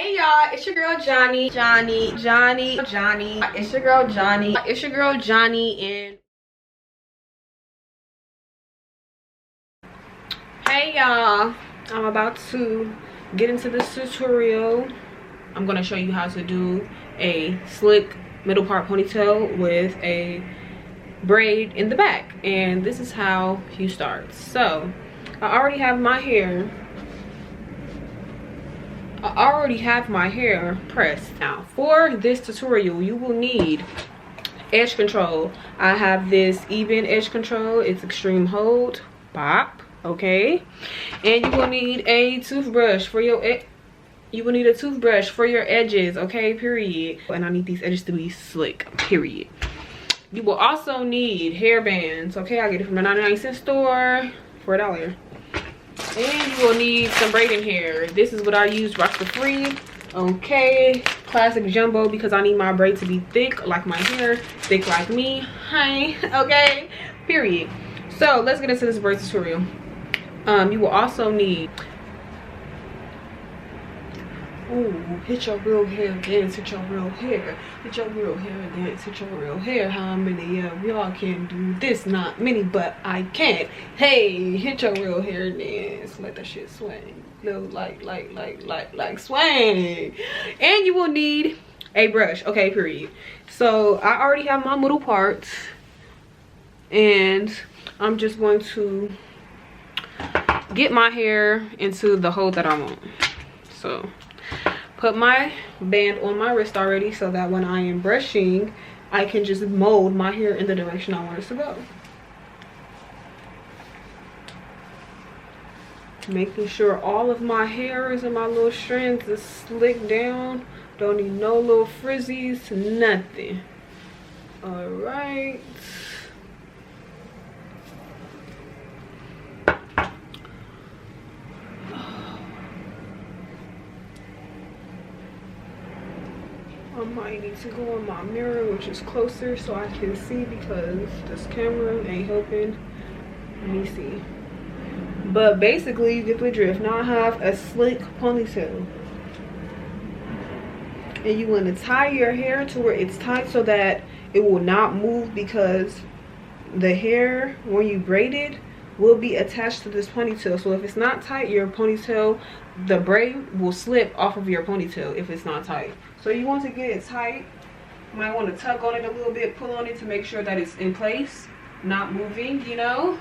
Hey y'all, it's your girl Johnny. It's your girl Johnny and hey y'all, I'm about to get into this tutorial. I'm gonna show you how to do a slick middle part ponytail with a braid in the back, and this is how you start. So I already have my hair pressed. Now for this tutorial you will need edge control. I have this even edge control. It's extreme hold, pop, okay? And you will need a toothbrush for your edges, okay, period. And I need these edges to be slick, period. You will also need hair bands, okay? I get it from the 99-cent store for $1. And you will need some braiding hair. This is what I use, Rastafri, okay? Classic jumbo, because I need my braid to be thick like my hair, thick like me, hi, okay, period. So let's get into this braid tutorial. You will also need, hit your real hair, dance, hit your real hair, hit your real hair, dance, hit your real hair. How many of y'all can do this? Not many, but I can. Hey, hit your real hair, dance, let that shit swing, little like swing. And you will need a brush, okay, period. So I already have my middle parts, and I'm just going to get my hair into the hole that I want. So put my band on my wrist already, so that when I am brushing I can just mold my hair in the direction I want it to go. Making sure all of my hairs and my little strands is slicked down. Don't need no little frizzies, nothing. All right. I might need to go in my mirror, which is closer, so I can see, because this camera ain't helping me see. But basically you get the drift. Now I have a slick ponytail, and you want to tie your hair to where it's tight so that it will not move, because the hair, when you braid it, will be attached to this ponytail. So if it's not tight, your ponytail, the braid will slip off of your ponytail if it's not tight. So you want to get it tight. You might want to tug on it a little bit, pull on it to make sure that it's in place, not moving, you know,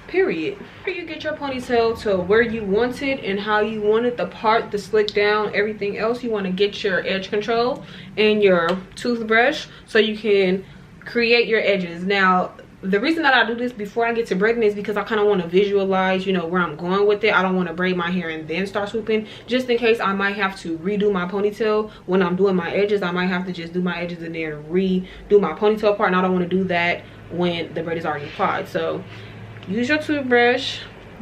period. After you get your ponytail to where you want it and how you want it, the part, the slick down, everything else, you want to get your edge control and your toothbrush so you can create your edges. Now the reason that I do this before I get to braiding is because I kind of want to visualize, you know, where I'm going with it. I don't want to braid my hair and then start swooping, just in case I might have to redo my ponytail when I'm doing my edges. I might have to just do my edges and then redo my ponytail part, and I don't want to do that when the braid is already applied. So use your toothbrush,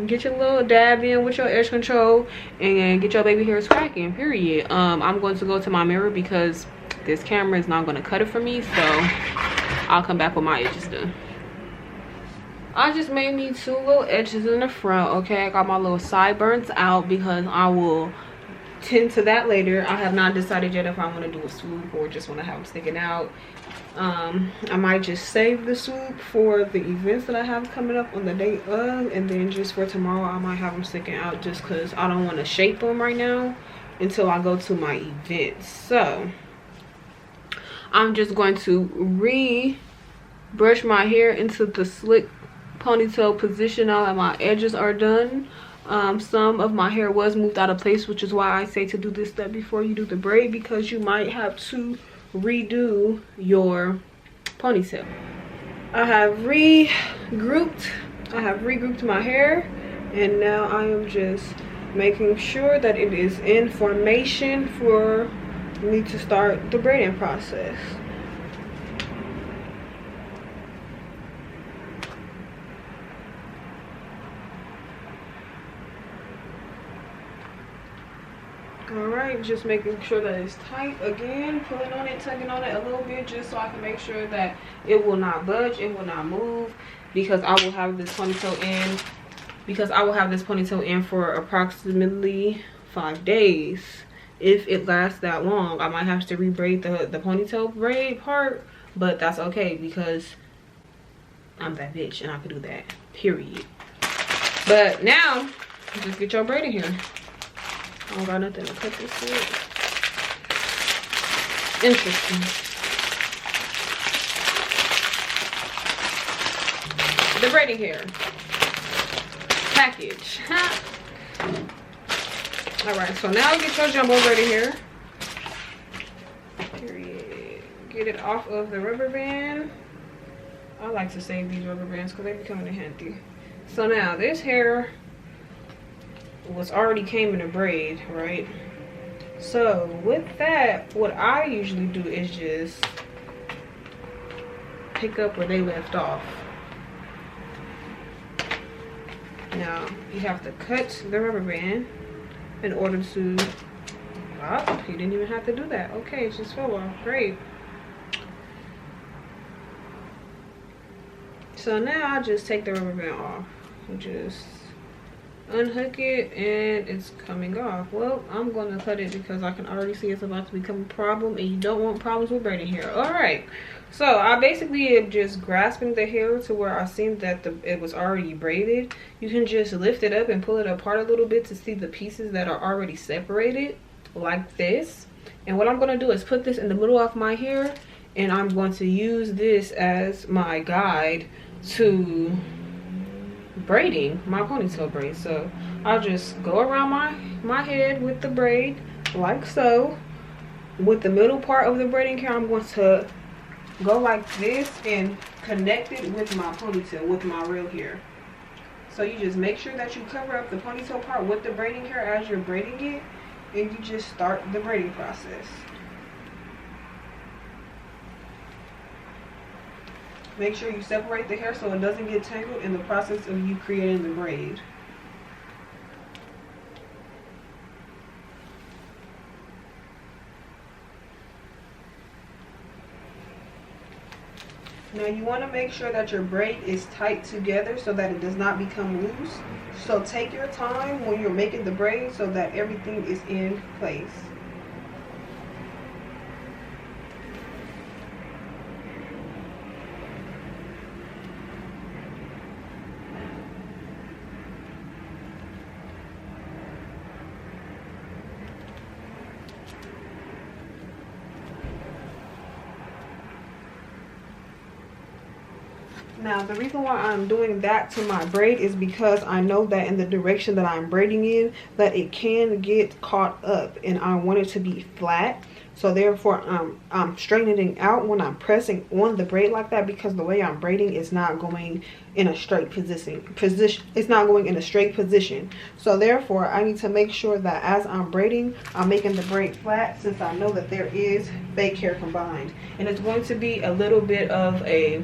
get your little dab in with your edge control, and get your baby hairs cracking, period. I'm going to go to my mirror because this camera is not going to cut it for me, so I'll come back with my edges done. I just made me 2 little edges in the front, okay? I got my little sideburns out because I will tend to that later. I have not decided yet if I want to do a swoop or just want to have them sticking out. I might just save the swoop for the events that I have coming up on the day of, and then just for tomorrow I might have them sticking out, just because I don't want to shape them right now until I go to my events. So I'm just going to brush my hair into the slick ponytail position now that my edges are done. Some of my hair was moved out of place, which is why I say to do this step before you do the braid, because you might have to redo your ponytail. I have regrouped my hair, and now I am just making sure that it is in formation for me to start the braiding process. Alright, just making sure that it's tight again, pulling on it, tugging on it a little bit, just so I can make sure that it will not budge, it will not move, because I will have this ponytail in for approximately 5 days. if it lasts that long. I might have to rebraid the ponytail braid part, but that's okay because I'm that bitch and I can do that, period. But now, just get your braid in here. I don't got nothing to cut this with. Interesting. The braiding hair package. All right, so now get your jumbo braiding hair. Period. Get it off of the rubber band. I like to save these rubber bands because they be coming in handy. So now this hair was already came in a braid, right? So with that, what I usually do is just pick up where they left off. Now you have to cut the rubber band in order to, oh, you didn't even have to do that. Okay, it just fell off, great. So now I just take the rubber band off and just unhook it, and it's coming off. Well, I'm gonna cut it because I can already see it's about to become a problem, and you don't want problems with braiding hair. All right, so I basically am just grasping the hair to where I seen that it was already braided. You can just lift it up and pull it apart a little bit to see the pieces that are already separated, like this. And what I'm gonna do is put this in the middle of my hair, and I'm going to use this as my guide to braiding my ponytail braid. So I'll just go around my head with the braid like so. With the middle part of the braiding hair, I'm going to go like this and connect it with my ponytail, with my real hair. So you just make sure that you cover up the ponytail part with the braiding hair as you're braiding it, and you just start the braiding process. Make sure you separate the hair so it doesn't get tangled in the process of you creating the braid. Now you want to make sure that your braid is tight together so that it does not become loose. So take your time when you're making the braid so that everything is in place. Now the reason why I'm doing that to my braid is because I know that in the direction that I'm braiding in, that it can get caught up, and I want it to be flat. So therefore I'm straightening out when I'm pressing on the braid like that, because the way I'm braiding is not going in a straight position. It's not going in a straight position. So therefore I need to make sure that as I'm braiding, I'm making the braid flat, since I know that there is fake hair combined, and it's going to be a little bit of a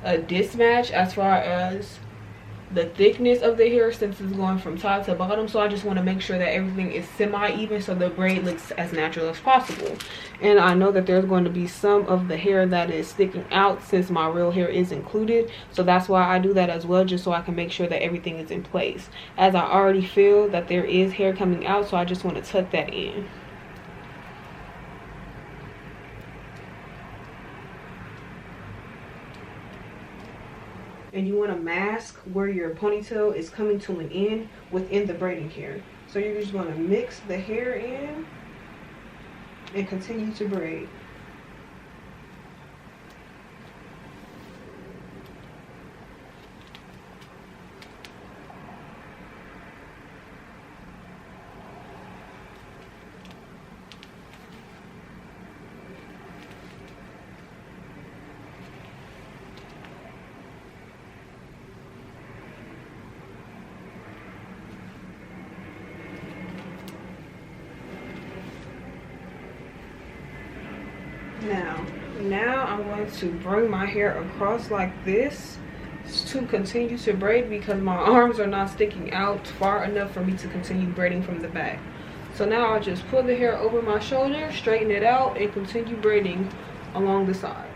mismatch as far as the thickness of the hair, since it's going from top to bottom. So I just want to make sure that everything is semi-even so the braid looks as natural as possible. And I know that there's going to be some of the hair that is sticking out since my real hair is included, so that's why I do that as well, just so I can make sure that everything is in place, as I already feel that there is hair coming out. So I just want to tuck that in. And you want to mask where your ponytail is coming to an end within the braiding hair. So you're just going to mix the hair in and continue to braid. Now I'm going to bring my hair across like this to continue to braid, because my arms are not sticking out far enough for me to continue braiding from the back. So now I'll just pull the hair over my shoulder, straighten it out, and continue braiding along the side.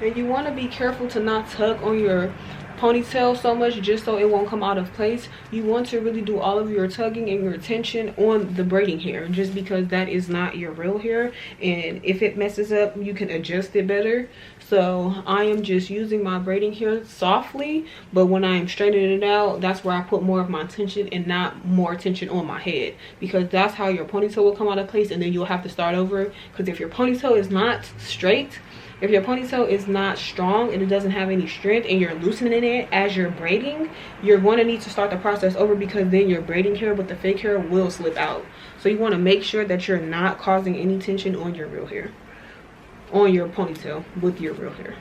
And you want to be careful to not tug on your ponytail so much just so it won't come out of place. You want to really do all of your tugging and your tension on the braiding hair, just because that is not your real hair, and if it messes up you can adjust it better. So I am just using my braiding hair softly, but when I am straightening it out, that's where I put more of my tension and not more tension on my head, because that's how your ponytail will come out of place, and then you'll have to start over. Because if your ponytail is not straight, if your ponytail is not strong and it doesn't have any strength, and you're loosening it as you're braiding, you're going to need to start the process over, because then your braiding hair with the fake hair will slip out. So you want to make sure that you're not causing any tension on your real hair, on your ponytail with your real hair.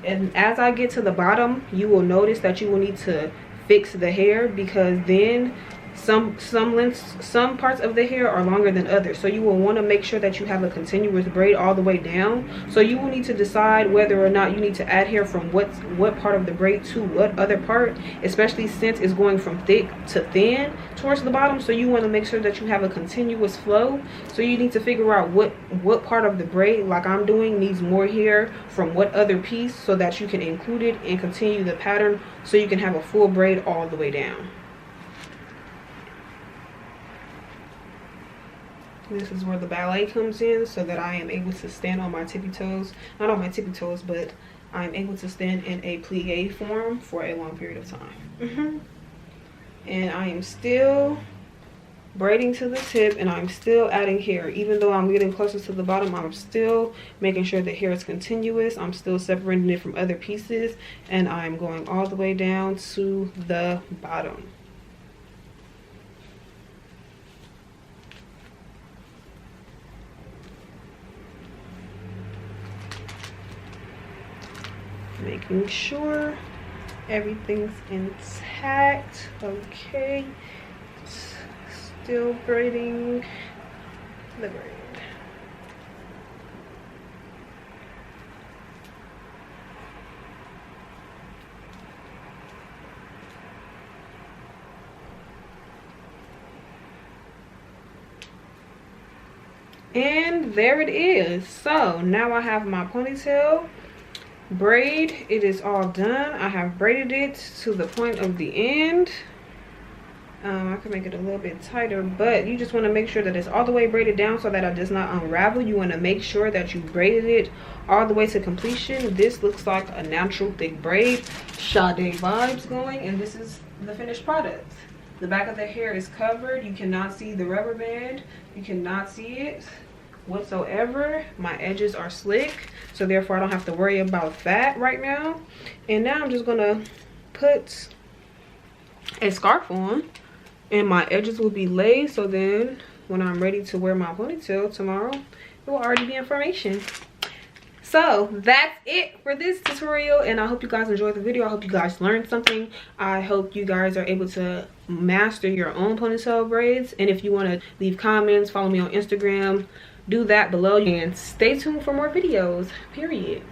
And as I get to the bottom, you will notice that you will need to fix the hair, because then some parts of the hair are longer than others. So you will want to make sure that you have a continuous braid all the way down. So you will need to decide whether or not you need to add hair from what part of the braid to what other part, especially since it's going from thick to thin towards the bottom. So you want to make sure that you have a continuous flow. So you need to figure out what part of the braid, like I'm doing, needs more hair from what other piece, so that you can include it and continue the pattern, so you can have a full braid all the way down. This is where the ballet comes in, so that I am able to stand on my tippy toes. Not on my tippy toes, but I'm able to stand in a plie form for a long period of time. And I am still braiding to the tip, and I'm still adding hair. Even though I'm getting closer to the bottom, I'm still making sure the hair is continuous. I'm still separating it from other pieces, and I'm going all the way down to the bottom. Making sure everything's intact. Okay, still braiding the braid. And there it is. So now I have my ponytail braid. It is all done. I have braided it to the point of the end. I can make it a little bit tighter, but you just want to make sure that it's all the way braided down so that it does not unravel. You want to make sure that you braided it all the way to completion. This looks like a natural thick braid, Sade vibes going, and this is the finished product. The back of the hair is covered. You cannot see the rubber band. You cannot see it whatsoever. My edges are slick, so therefore I don't have to worry about that right now. And now I'm just gonna put a scarf on, and my edges will be laid, so then when I'm ready to wear my ponytail tomorrow, it will already be in formation. So that's it for this tutorial, and I hope you guys enjoyed the video. I hope you guys learned something. I hope you guys are able to master your own ponytail braids. And if you want to leave comments, follow me on Instagram, do that below, and stay tuned for more videos, period.